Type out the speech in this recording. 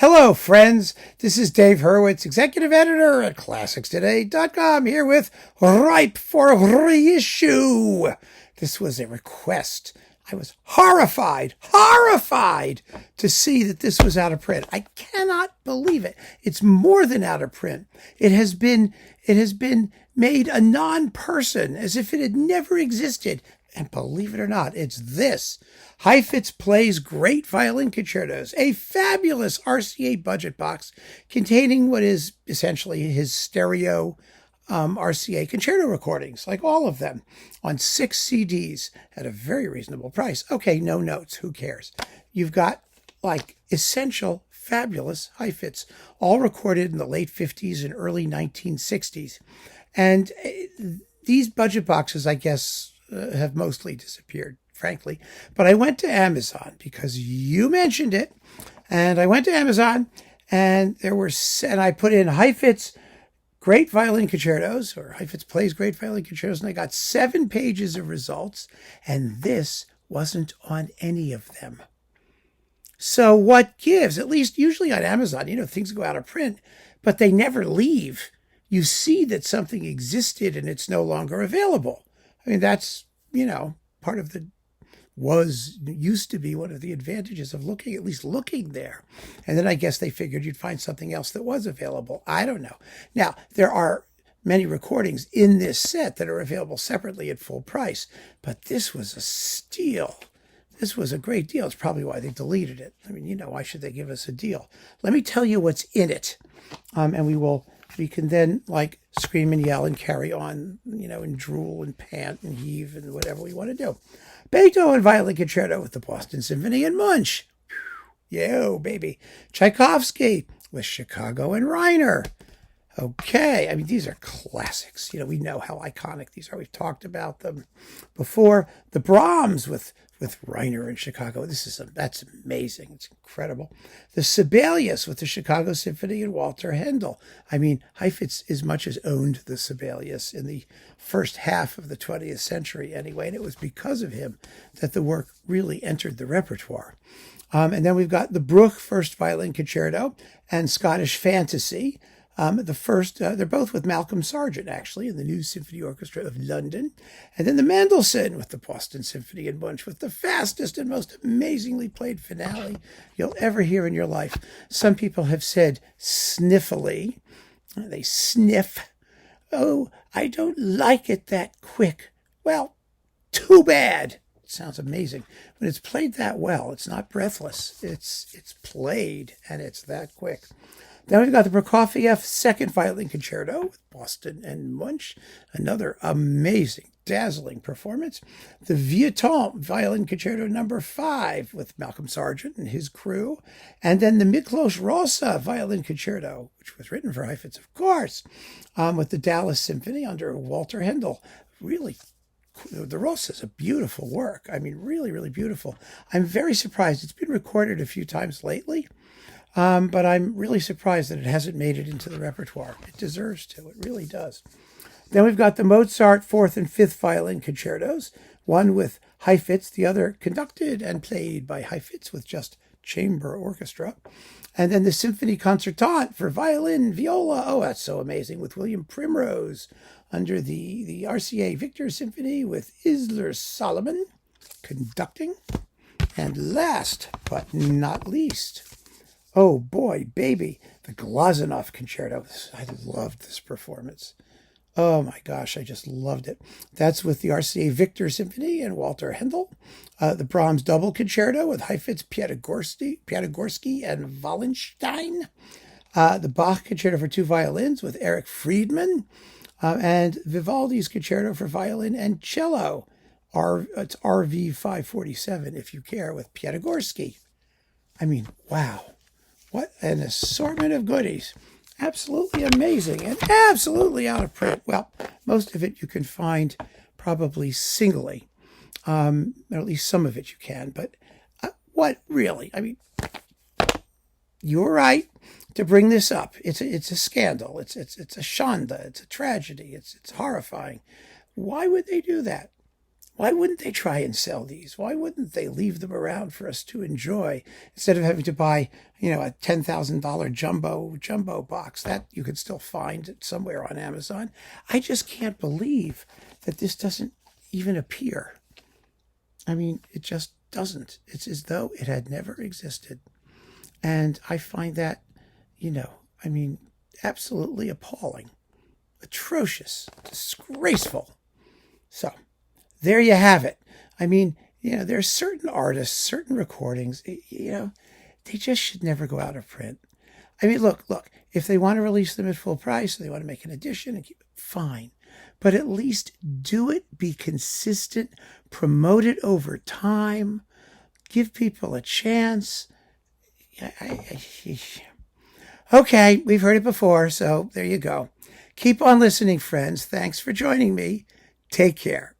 Hello, friends. This is Dave Hurwitz, executive editor at ClassicsToday.com, here with Ripe for Reissue. This was a request. I was horrified to see that this was out of print. I cannot believe it. It's more than out of print. It has been made a non-person, as if it had never existed. And believe it or not, it's this. Heifetz plays great violin concertos, a fabulous RCA budget box containing what is essentially his stereo RCA concerto recordings, like all of them, on 6 CDs at a very reasonable price. Okay, no notes, who cares? You've got like essential, fabulous Heifetz, all recorded in the late 50s and early 1960s. And these budget boxes, I guess, have mostly disappeared, frankly. But I went to Amazon because you mentioned it, and I went to Amazon, and I put in Heifetz Great Violin Concertos, or Heifetz Plays Great Violin Concertos, and I got 7 pages of results, and this wasn't on any of them. So what gives? At least usually on Amazon, things go out of print, but they never leave. You see that something existed and it's no longer available. I mean, that's, part of used to be one of the advantages of looking there. And then I guess they figured you'd find something else that was available. I don't know. Now, there are many recordings in this set that are available separately at full price, but this was a steal. This was a great deal. It's probably why they deleted it. I mean, why should they give us a deal? Let me tell you what's in it. And we can then scream and yell and carry on, and drool and pant and heave and whatever we want to do. Beethoven Violin Concerto with the Boston Symphony and Munch. Yo, baby. Tchaikovsky with Chicago and Reiner. Okay, I mean, these are classics. We know how iconic these are. We've talked about them before. The Brahms with Reiner in Chicago. That's amazing. It's incredible. The Sibelius with the Chicago Symphony and Walter Handel. I mean, Heifetz as much as owned the Sibelius in the first half of the 20th century anyway, and it was because of him that the work really entered the repertoire. And then we've got the Bruch First Violin Concerto and Scottish Fantasy. They're both with Malcolm Sargent, actually, in the New Symphony Orchestra of London. And then the Mendelssohn with the Boston Symphony and Bunch, with the fastest and most amazingly played finale you'll ever hear in your life. Some people have said sniffily. They sniff. Oh, I don't like it that quick. Well, too bad. It sounds amazing. When it's played that well, it's not breathless. It's played, and it's that quick. Then we've got the Prokofiev Second Violin Concerto with Boston and Munch. Another amazing, dazzling performance. The Vieuxtemps Violin Concerto No. 5 with Malcolm Sargent and his crew. And then the Miklos Rosa Violin Concerto, which was written for Heifetz, of course, with the Dallas Symphony under Walter Handel. Really, the Rosa is a beautiful work. I mean, really, really beautiful. I'm very surprised. It's been recorded a few times lately. But I'm really surprised that it hasn't made it into the repertoire. It deserves to. It really does. Then we've got the Mozart Fourth and Fifth Violin Concertos, one with Heifetz, the other conducted and played by Heifetz with just chamber orchestra. And then the Symphonie Concertante for violin, viola. Oh, that's so amazing, with William Primrose under the RCA Victor Symphony with Isler Solomon conducting. And last but not least, oh boy, baby, the Glazunov Concerto. I loved this performance. Oh my gosh, I just loved it. That's with the RCA Victor Symphony and Walter Handel. The Brahms Double Concerto with Heifetz, Piatigorsky, and Wallenstein. The Bach Concerto for 2 violins with Erich Friedman. And Vivaldi's Concerto for violin and cello. It's RV 547, if you care, with Piatigorsky. I mean, wow. What an assortment of goodies. Absolutely amazing and absolutely out of print. Well, most of it you can find probably singly, or at least some of it you can. But what really? I mean, you were right to bring this up. It's a scandal. It's a shanda. It's a tragedy. It's horrifying. Why would they do that? Why wouldn't they try and sell these? Why wouldn't they leave them around for us to enjoy instead of having to buy, a $10,000 jumbo box that you could still find somewhere on Amazon? I just can't believe that this doesn't even appear. I mean, it just doesn't. It's as though it had never existed. And I find that, absolutely appalling, atrocious, disgraceful. So there you have it. There's certain artists, certain recordings, they just should never go out of print. Look, if they want to release them at full price, or they want to make an edition and keep it, fine. But at least do it, be consistent, promote it over time, give people a chance. Okay, we've heard it before, so there you go. Keep on listening, friends. Thanks for joining me. Take care.